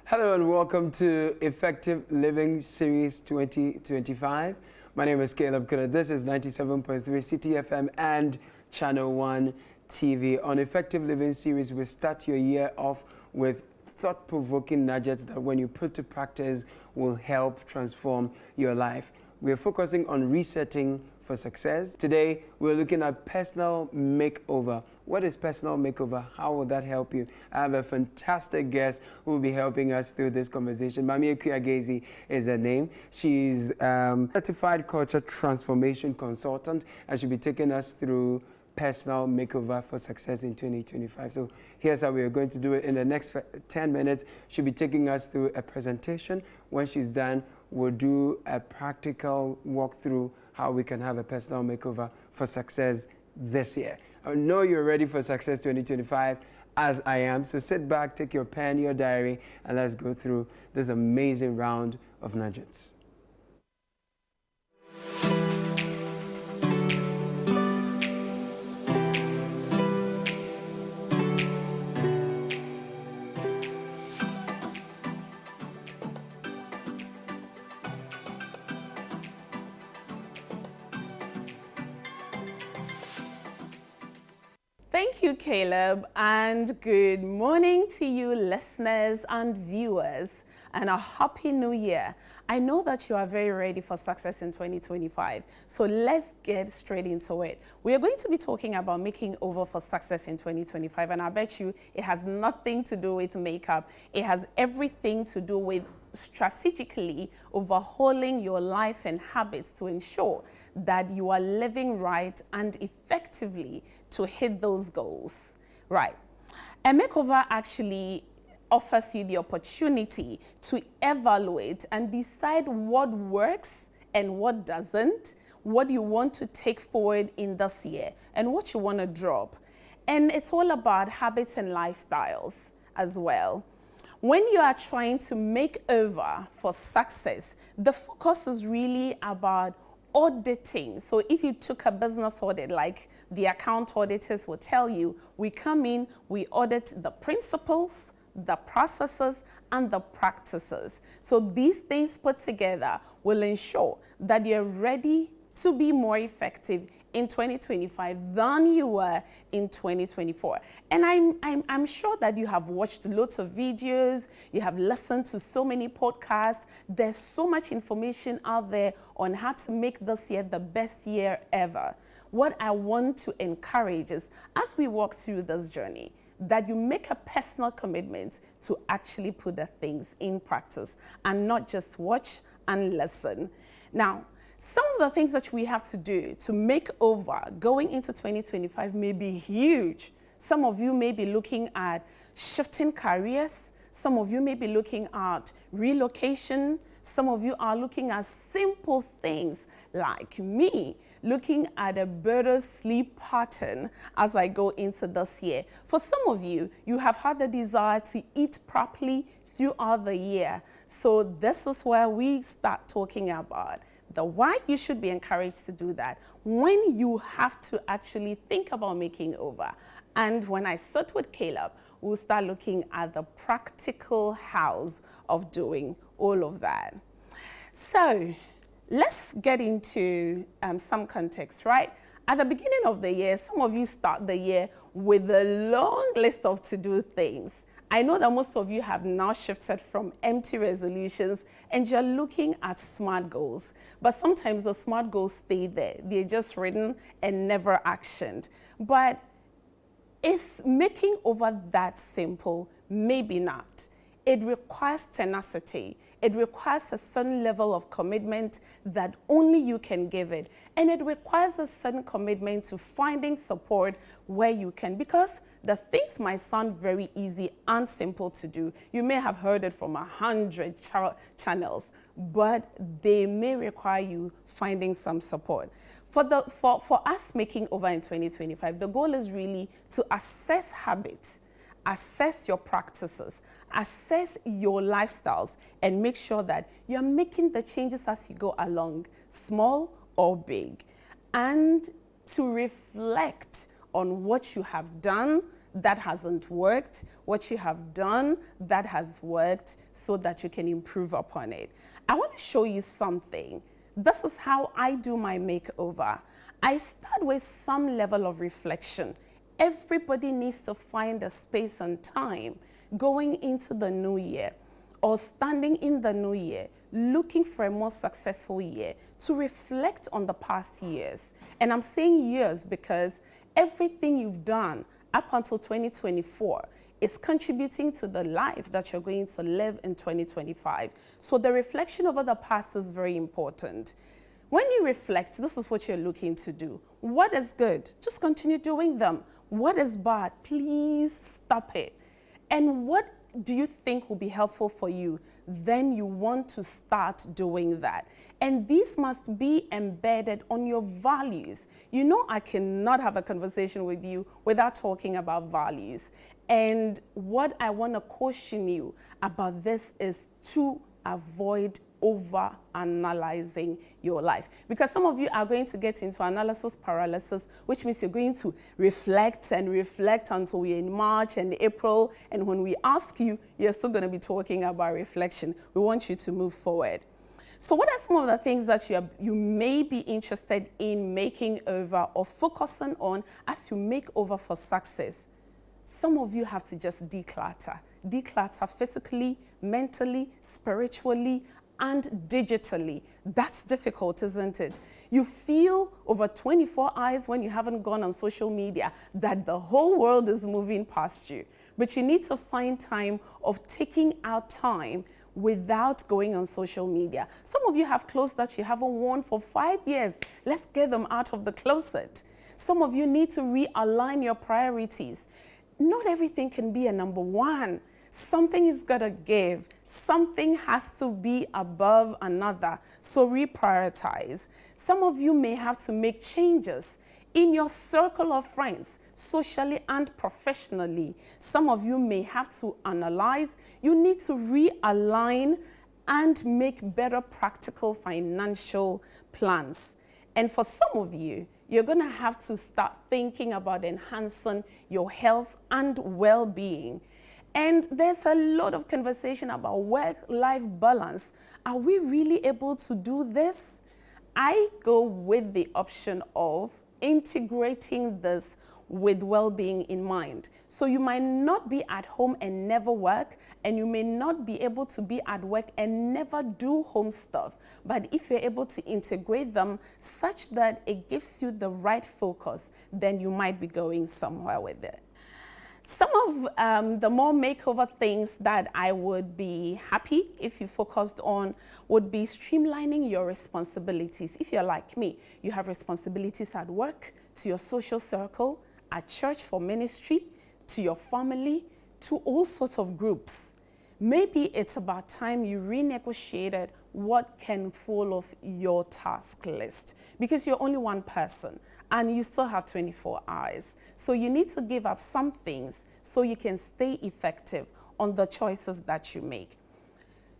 Hello and welcome to Effective Living Series 2025. My name is Caleb Kuna. This is 97.3 CTFM and ChannelOne TV. On Effective Living Series, we start your year off with thought-provoking nuggets that when you put to practice will help transform your life. We're focusing on resetting for success. Today, we're looking at personal makeover. What is personal makeover? How will that help you? I have a fantastic guest who will be helping us through this conversation. Maame Ekua Gaisey is her name. She's certified culture transformation consultant, and she'll be taking us through personal makeover for success in 2025. So here's how we are going to do it. In the next 10 minutes, she'll be taking us through a presentation. When she's done, we'll do a practical walkthrough how we can have a personal makeover for success this year. I know you're ready for Success 2025, as I am. So sit back, take your pen, your diary, and let's go through this amazing round of nuggets. Thank you, Caleb, and good morning to you listeners and viewers, and a happy new year. I know that you are very ready for success in 2025, so let's get straight into it. We are going to be talking about making over for success in 2025, and I bet you it has nothing to do with makeup. It has everything to do with strategically overhauling your life and habits to ensure that you are living right and effectively to hit those goals. Right. A makeover actually offers you the opportunity to evaluate and decide what works and what doesn't, what you want to take forward in this year and what you want to drop. And it's all about habits and lifestyles as well. When you are trying to make over for success, the focus is really about auditing. So if you took a business audit, like the account auditors will tell you, we come in, we audit the principles, the processes, and the practices. So these things put together will ensure that you're ready to be more effective in 2025 than you were in 2024. And I'm sure that you have watched lots of videos, you have listened to so many podcasts. There's so much information out there on how to make this year the best year ever. What I want to encourage is, as we walk through this journey, that you make a personal commitment to actually put the things in practice and not just watch and listen. Now, some of the things that we have to do to make over going into 2025 may be huge. Some of you may be looking at shifting careers. Some of you may be looking at relocation. Some of you are looking at simple things like me, looking at a better sleep pattern as I go into this year. For some of you, you have had the desire to eat properly throughout the year. So this is where we start talking about the why you should be encouraged to do that when you have to actually think about making over. And when I sit with Caleb, we'll start looking at the practical hows of doing all of that. So let's get into some context, right? At the beginning of the year, some of you start the year with a long list of to-do things. I know that most of you have now shifted from empty resolutions and you're looking at SMART goals. But sometimes the SMART goals stay there. They're just written and never actioned. But is making over that simple? Maybe not. It requires tenacity. It requires a certain level of commitment that only you can give it. And it requires a certain commitment to finding support where you can, because the things might sound very easy and simple to do. You may have heard it from 100 channels, but they may require you finding some support. For us making over in 2025, the goal is really to assess habits, assess your practices, assess your lifestyles, and make sure that you're making the changes as you go along, small or big, and to reflect on what you have done that hasn't worked, what you have done that has worked, so that you can improve upon it. I want to show you something. This is how I do my makeover. I start with some level of reflection. Everybody needs to find a space and time going into the new year or standing in the new year, looking for a more successful year, to reflect on the past years. And I'm saying years because everything you've done up until 2024 is contributing to the life that you're going to live in 2025. So the reflection over the past is very important. When you reflect, this is what you're looking to do. What is good? Just continue doing them. What is bad? Please stop it. And what do you think will be helpful for you? Then you want to start doing that. And these must be embedded on your values. You know, I cannot have a conversation with you without talking about values. And what I want to caution you about this is to avoid over-analyzing your life. Because some of you are going to get into analysis paralysis, which means you're going to reflect and reflect until we're in March and April. And when we ask you, you're still going to be talking about reflection. We want you to move forward. So what are some of the things that you may be interested in making over or focusing on as you make over for success? Some of you have to just declutter. Declutter physically, mentally, spiritually, and digitally. That's difficult, isn't it? You feel over 24 hours when you haven't gone on social media that the whole world is moving past you. But you need to find time of taking out time without going on social media. Some of you have clothes that you haven't worn for 5 years. Let's get them out of the closet. Some of you need to realign your priorities. Not everything can be a number one. Something is gonna give. Something has to be above another. So reprioritize. Some of you may have to make changes in your circle of friends, socially and professionally. Some of you may have to analyze. You need to realign and make better practical financial plans. And for some of you, you're going to have to start thinking about enhancing your health and well-being. And there's a lot of conversation about work-life balance. Are we really able to do this? I go with the option of integrating this with well-being in mind. So you might not be at home and never work, and you may not be able to be at work and never do home stuff. But if you're able to integrate them such that it gives you the right focus, then you might be going somewhere with it. Some of the more makeover things that I would be happy if you focused on would be streamlining your responsibilities. If you're like me, you have responsibilities at work, to your social circle, at church for ministry, to your family, to all sorts of groups. Maybe it's about time you renegotiated what can fall off your task list, because you're only one person and you still have 24 hours. So you need to give up some things so you can stay effective on the choices that you make.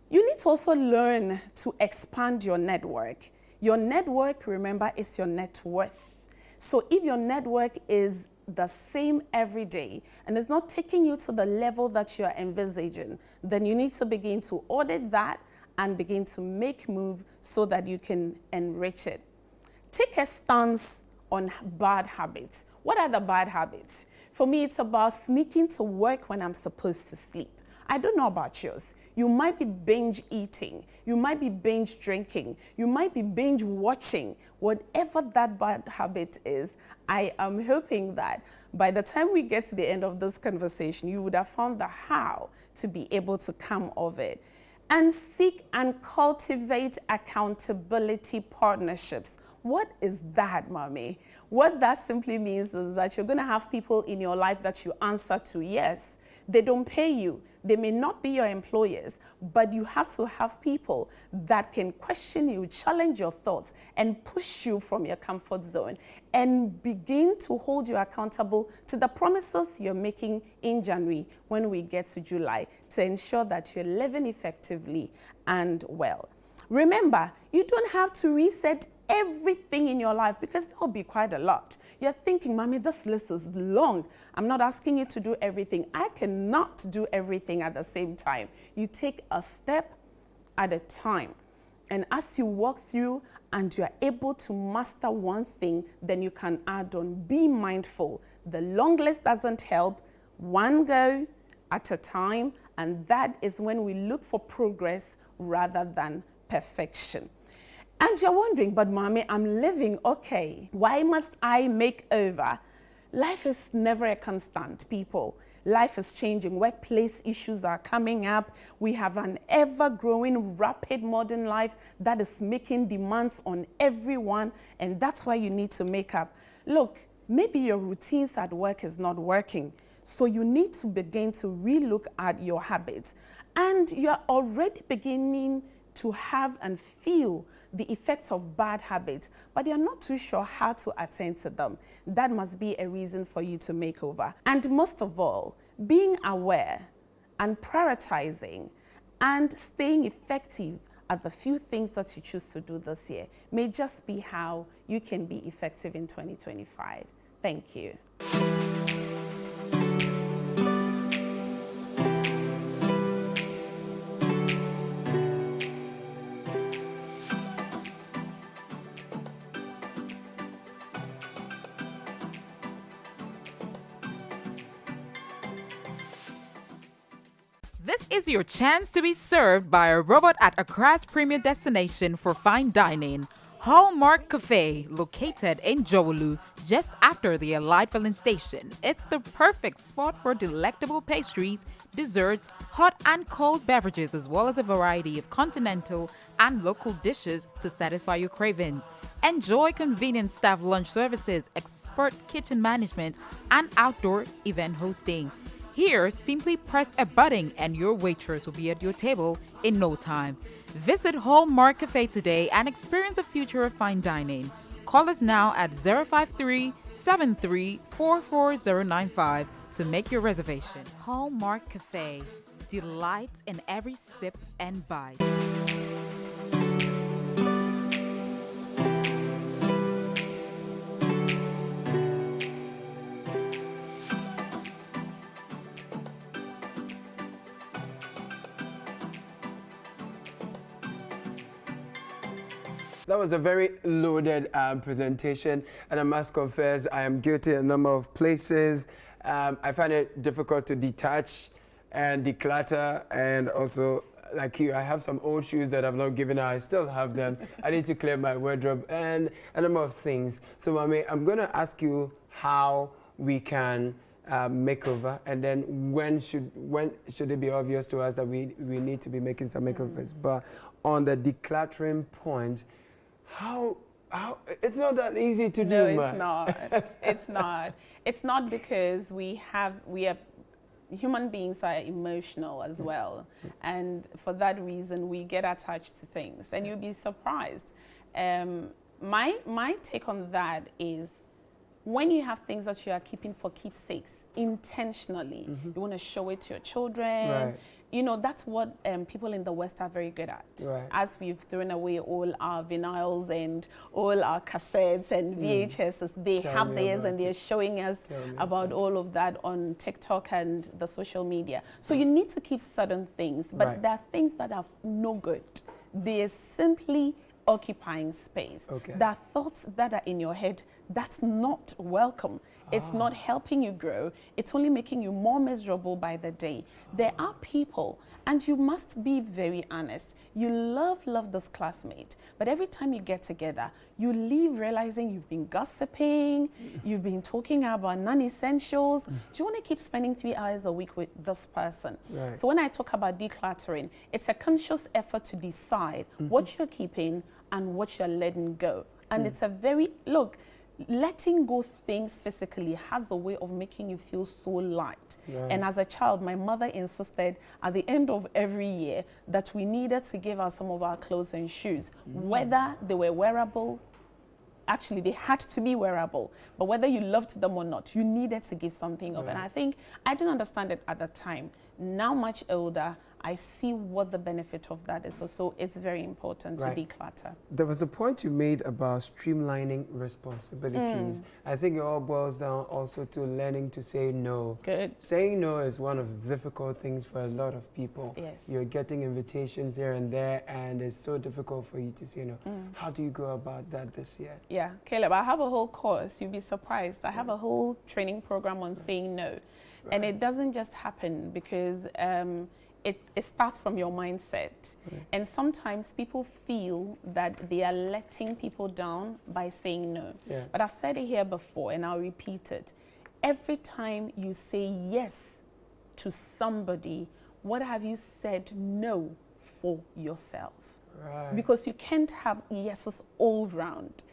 You need to also learn to expand your network. Your network, remember, is your net worth. So if your network is the same every day and it's not taking you to the level that you're envisaging, then you need to begin to audit that and begin to make moves so that you can enrich it. Take a stance on bad habits. What are the bad habits? For me, it's about sneaking to work when I'm supposed to sleep. I don't know about yours. You might be binge eating. You might be binge drinking. You might be binge watching. Whatever that bad habit is, I am hoping that by the time we get to the end of this conversation, you would have found the how to be able to come of it. And seek and cultivate accountability partnerships. What is that, Maame? What that simply means is that you're going to have people in your life that you answer to. Yes, they don't pay you. They may not be your employers, but you have to have people that can question you, challenge your thoughts, and push you from your comfort zone and begin to hold you accountable to the promises you're making in January when we get to July to ensure that you're living effectively and well. Remember, you don't have to reset everything in your life because that will be quite a lot. You're thinking, Mommy, this list is long. I'm not asking you to do everything. I cannot do everything at the same time. You take a step at a time. And as you walk through and you're able to master one thing, then you can add on. Be mindful. The long list doesn't help. One go at a time. And that is when we look for progress rather than perfection. And you're wondering, but Mommy, I'm living okay. Why must I make over? Life is never a constant, people. Life is changing. Workplace issues are coming up. We have an ever-growing, rapid modern life that is making demands on everyone, and that's why you need to make up. Look, maybe your routines at work is not working, so you need to begin to relook at your habits. And you're already beginning to have and feel the effects of bad habits, but you're not too sure how to attend to them. That must be a reason for you to make over. And most of all, being aware and prioritizing and staying effective at the few things that you choose to do this year may just be how you can be effective in 2025. Thank you. This is your chance to be served by a robot at Accra's premier destination for fine dining, Hallmark Cafe, located in Jowolu, just after the Allied filling station. It's the perfect spot for delectable pastries, desserts, hot and cold beverages, as well as a variety of continental and local dishes to satisfy your cravings. Enjoy convenient staff lunch services, expert kitchen management, and outdoor event hosting. Here, simply press a button and your waitress will be at your table in no time. Visit Hallmark Cafe today and experience the future of fine dining. Call us now at 053-7344-095 to make your reservation. Hallmark Cafe, delight in every sip and bite. That was a very loaded presentation, and I must confess I am guilty in a number of places. I find it difficult to detach and declutter, and also, like you, I have some old shoes that I've not given out. I still have them. I need to clear my wardrobe and a number of things. So, Maame, I'm going to ask you how we can make over, and then when should it be obvious to us that we need to be making some makeovers. But on the decluttering point, how it's not that easy to do. No, it's not. It's not. It's not because we are human beings are emotional as well, and for that reason we get attached to things, and you'll be surprised. My take on that is, when you have things that you are keeping for keepsakes intentionally, you want to show it to your children. Right. You know, that's what people in the West are very good at. Right. As we've thrown away all our vinyls and all our cassettes and VHSs, they have theirs and they're showing us about all of that on TikTok and the social media. So you need to keep certain things, but there are things that are no good. They're simply occupying space. Okay. There are thoughts that are in your head that's not welcome. It's not helping you grow. It's only making you more miserable by the day. There are people, and you must be very honest. You love this classmate, but every time you get together, you leave realizing you've been gossiping, you've been talking about non-essentials. Do you want to keep spending 3 hours a week with this person? Right. So when I talk about decluttering, it's a conscious effort to decide what you're keeping and what you're letting go. And it's a very, letting go things physically has a way of making you feel so light. Right. And as a child, my mother insisted at the end of every year that we needed to give out some of our clothes and shoes, whether they were wearable. Actually, they had to be wearable, but whether you loved them or not, you needed to give something of it. And I think I didn't understand it at the time. Now, much older, I see what the benefit of that is. So it's very important to declutter. There was a point you made about streamlining responsibilities. I think it all boils down also to learning to say no. Good. Saying no is one of the difficult things for a lot of people. Yes. You're getting invitations here and there, and it's so difficult for you to say no. How do you go about that this year? Yeah, Caleb, I have a whole course. You'll be surprised. I have a whole training program on saying no. And it doesn't just happen because it starts from your mindset. And sometimes people feel that they are letting people down by saying no. But I've said it here before and I'll repeat it. Every time you say yes to somebody, what have you said no for yourself? Because you can't have yeses all round.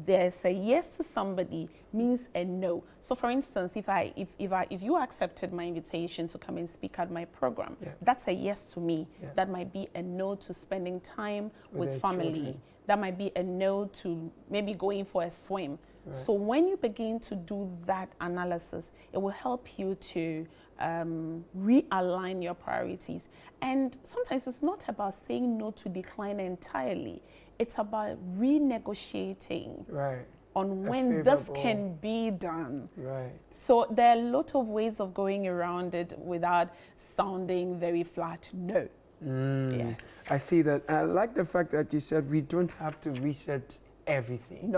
There's a yes to somebody means a no. So for instance, if you accepted my invitation to come and speak at my program, that's a yes to me. That might be a no to spending time with family. Children. That might be a no to maybe going for a swim. So when you begin to do that analysis, it will help you to realign your priorities. And sometimes it's not about saying no to decline entirely. It's about renegotiating on when this can be done. So there are a lot of ways of going around it without sounding very flat no. Yes. I see that. I like the fact that you said we don't have to reset everything.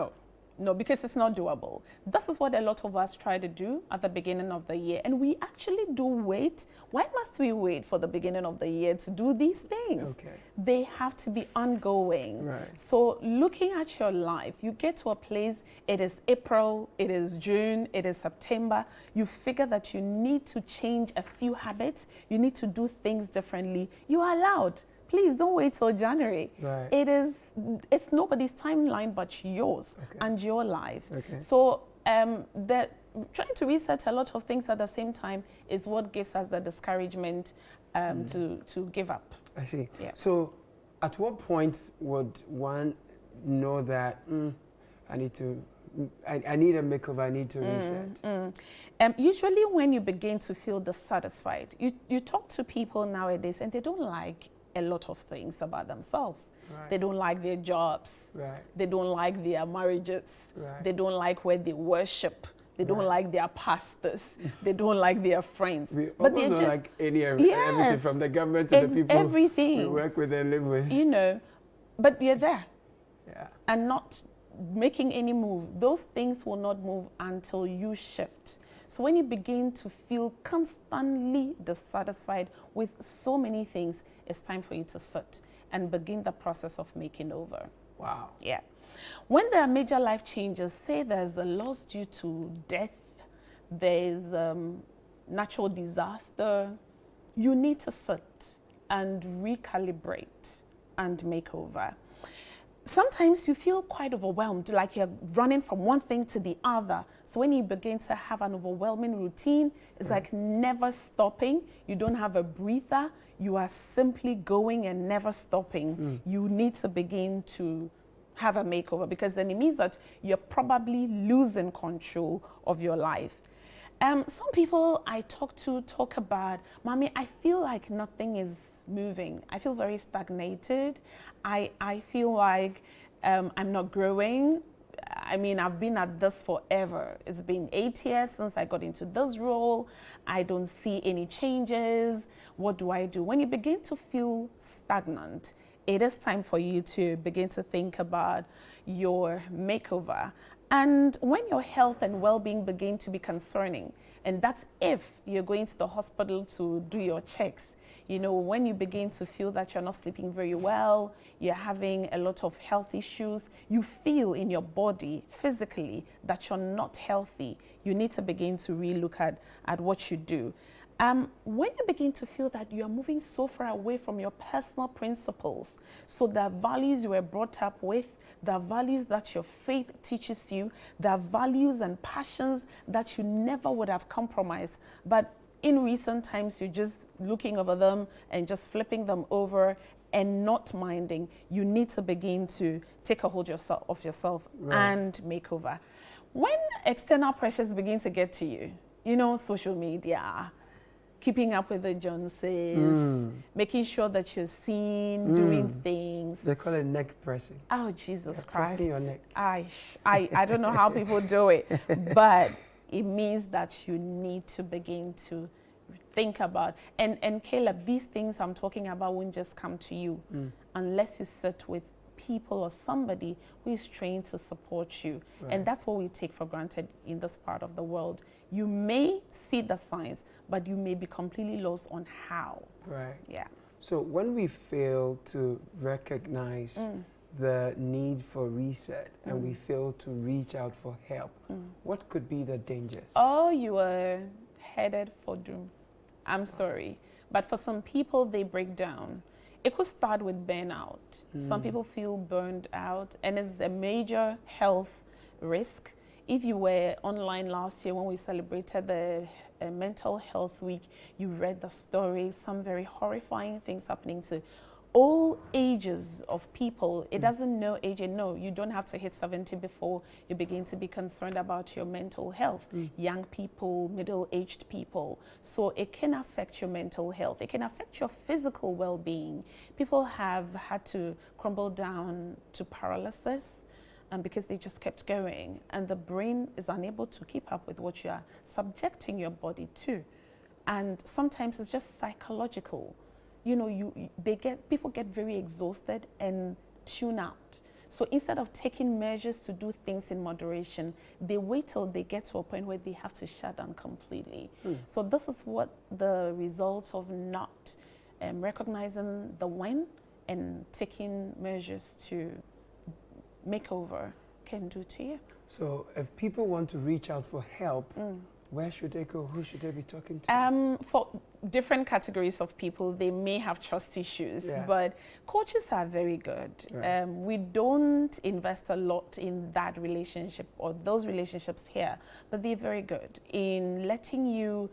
No, because it's not doable. This is what a lot of us try to do at the beginning of the year. And we actually do wait. Why must we wait for the beginning of the year to do these things? They have to be ongoing. So looking at your life, you get to a place, it is April, it is June, it is September. You figure that you need to change a few habits. You need to do things differently. You are allowed. Please don't wait till January. It's nobody's timeline but yours and your life. So trying to reset a lot of things at the same time is what gives us the discouragement to give up. I see. So at what point would one know that I need a makeover, I need to reset? Usually when you begin to feel dissatisfied, you talk to people nowadays and they don't like a lot of things about themselves. They don't like their jobs. They don't like their marriages. They don't like where they worship. They don't like their pastors. They don't like their friends. But they don't like everything from the government to the people we work with and live with. You know, but they're there and not making any move. Those things will not move until you shift. So when you begin to feel constantly dissatisfied with so many things, it's time for you to sit and begin the process of making over. Wow. Yeah. When there are major life changes, say there's a loss due to death, there's natural disaster, you need to sit and recalibrate and make over. Sometimes you feel quite overwhelmed, like you're running from one thing to the other. So when you begin to have an overwhelming routine, it's like never stopping. You don't have a breather. You are simply going and never stopping. You need to begin to have a makeover because then it means that you're probably losing control of your life. Some people I talk about, Maame, I feel like nothing is moving. I feel very stagnated. I feel like I'm not growing. I mean, I've been at this forever. It's been 8 years since I got into this role. I don't see any changes. What do I do? When you begin to feel stagnant, it is time for you to begin to think about your makeover. And when your health and well-being begin to be concerning, and that's if you're going to the hospital to do your checks, you know, when you begin to feel that you're not sleeping very well, you're having a lot of health issues, you feel in your body physically that you're not healthy, you need to begin to relook at what you do. When you begin to feel that you are moving so far away from your personal principles, so the values you were brought up with, the values that your faith teaches you, the values and passions that you never would have compromised, but in recent times, you're just looking over them and just flipping them over and not minding. You need to begin to take a hold of yourself and make over. When external pressures begin to get to you, you know, social media, keeping up with the Joneses, making sure that you're seen, doing things. They call it neck pressing. Oh, Jesus Christ. Pressing your neck. I don't know how people do it, but it means that you need to begin to think about. And Caleb, these things I'm talking about won't just come to you unless you sit with people or somebody who is trained to support you. Right. And that's what we take for granted in this part of the world. You may see the signs, but you may be completely lost on how. Right. Yeah. So when we fail to recognize the need for reset and we fail to reach out for help, what could be the dangers? Oh, you are headed for doom. I'm sorry. But for some people, they break down. It could start with burnout. Some people feel burned out, and it's a major health risk. If you were online last year when we celebrated the Mental Health Week, you read the stories, some very horrifying things happening to all ages of people. It doesn't know age. No, you don't have to hit 70 before you begin to be concerned about your mental health. Young people, middle-aged people. So it can affect your mental health. It can affect your physical well-being. People have had to crumble down to paralysis because they just kept going. And the brain is unable to keep up with what you are subjecting your body to. And sometimes it's just psychological. You know, people get very exhausted and tune out. So instead of taking measures to do things in moderation, they wait till they get to a point where they have to shut down completely. So this is what the result of not recognizing the when and taking measures to makeover can do to you. So if people want to reach out for help, where should they go? Who should they be talking to? For different categories of people, they may have trust issues, but coaches are very good. Right. We don't invest a lot in that relationship or those relationships here, but they're very good in letting you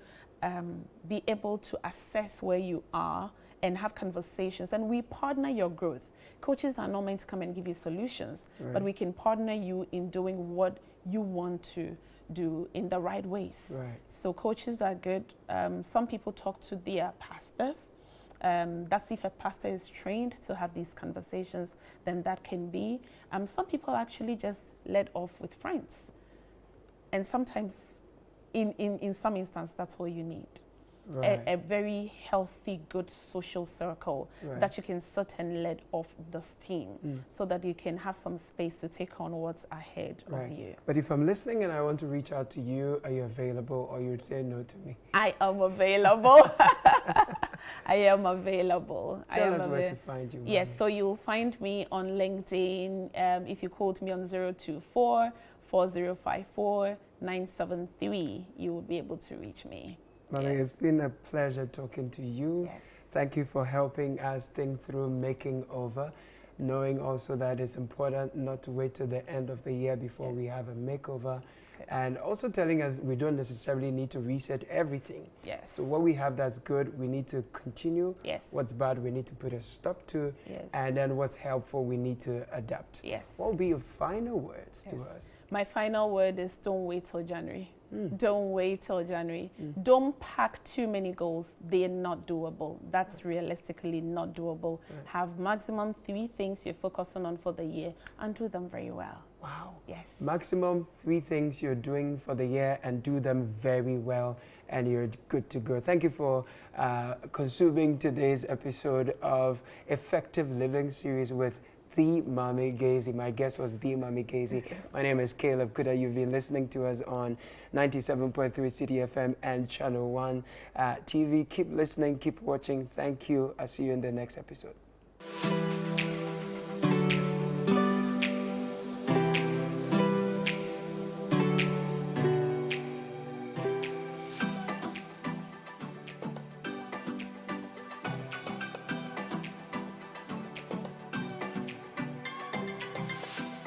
be able to assess where you are and have conversations, and we partner your growth. Coaches are not meant to come and give you solutions, but we can partner you in doing what you want to do in the right ways. Right. So coaches are good. Some people talk to their pastors. That's if a pastor is trained to have these conversations, then that can be. Some people actually just let off with friends. And sometimes, in some instances, that's all you need. Right. A very healthy, good social circle that you can sit and let off the steam so that you can have some space to take on what's ahead of you. But if I'm listening and I want to reach out to you, are you available, or you would say no to me? I am available. I am available. Tell us where to find you. Maame. Yes, so you'll find me on LinkedIn. If you called me on 024-4054-973, you will be able to reach me. Maame, it's been a pleasure talking to you. Yes. Thank you for helping us think through making over, knowing also that it's important not to wait till the end of the year before we have a makeover. Okay. And also telling us we don't necessarily need to reset everything. Yes. So what we have that's good, we need to continue. Yes. What's bad, we need to put a stop to. Yes. And then what's helpful, we need to adapt. Yes. What will be your final words to us? My final word is don't wait till January. Don't wait till January. Don't pack too many goals. They are not doable. That's realistically not doable. Have maximum 3 things you're focusing on for the year and do them very well. Wow. Yes. Maximum 3 things you're doing for the year and do them very well, and you're good to go. Thank you for consuming today's episode of Effective Living series with the Maame Gaisey. My guest was the Maame Gaisey. My name is Caleb Kuda. You've been listening to us on 97.3 City FM and ChannelOne TV. Keep listening, keep watching. Thank you. I'll see you in the next episode.